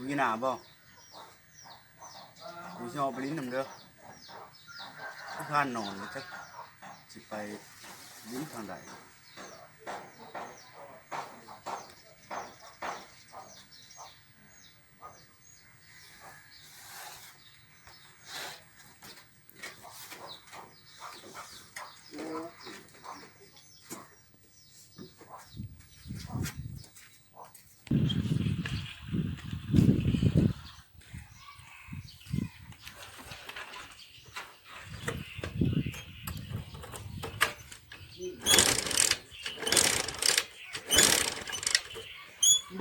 กินหนาบ่กูชอบไปลิ้นน้ำเด้อทุกท่านนอนจะสิไปลิ้นทางใด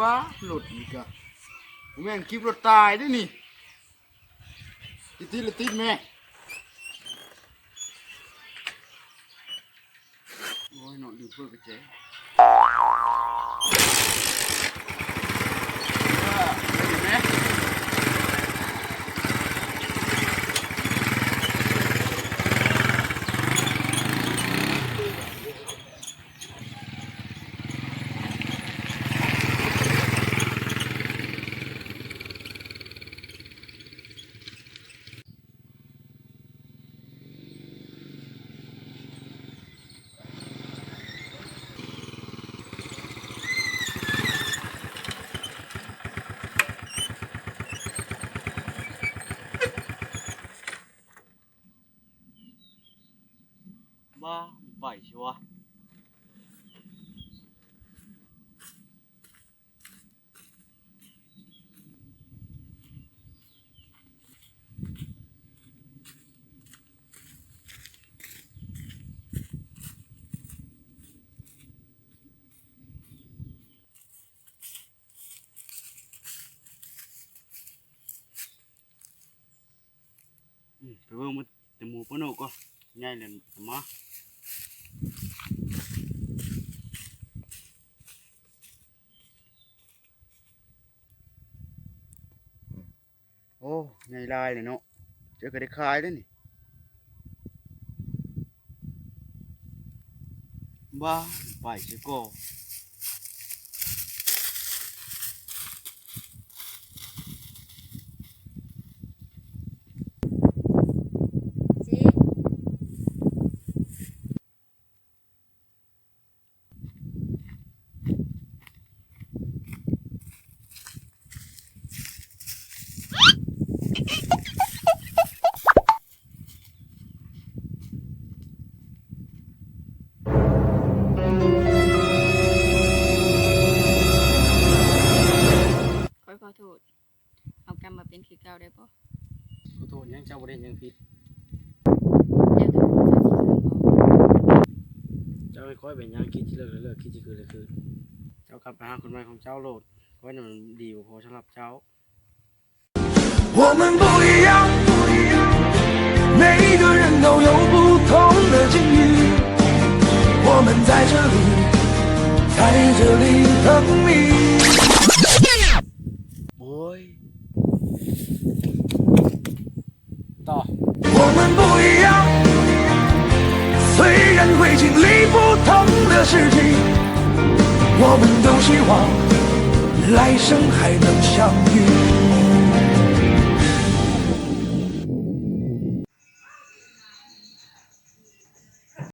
บ้าหลุดอีกอะแม่งคลิปรถตายด้วยนี่ติดละติดแม่โอ้ยนอนดูเพื่อนไปเจ๊เห็นไหมบ้าไปชัวไปเบิ่งมันจมูกปนโนก็ง่ายเลยมาโอ้ง่ายลายเลยเนาะเจอก็ได้คายแล้วนี่บ้าไปเสียก็ขอโทษเอากรรมมาเป็นคือเก่าได้ปะขอโทษยังเจ้าบ่ได้ยังผิดแล้วแต่ว่าเจ้าสิคืนบ่ เจ้าค่อยเป็นยังคิดที่เลิกเลิกคิดที่คือเลยคือเจ้ากลับไปหาคนใหม่ของเจ้าโลดค่อยนั้นมันดีกว่าพอสำหรับเจ้า我们不一样，每一个人都有不同的境遇。我们在这里，在这里等你。โอ้ยต่อ我们不一样，虽然会经历不同的事情，我们都希望来生还能相遇。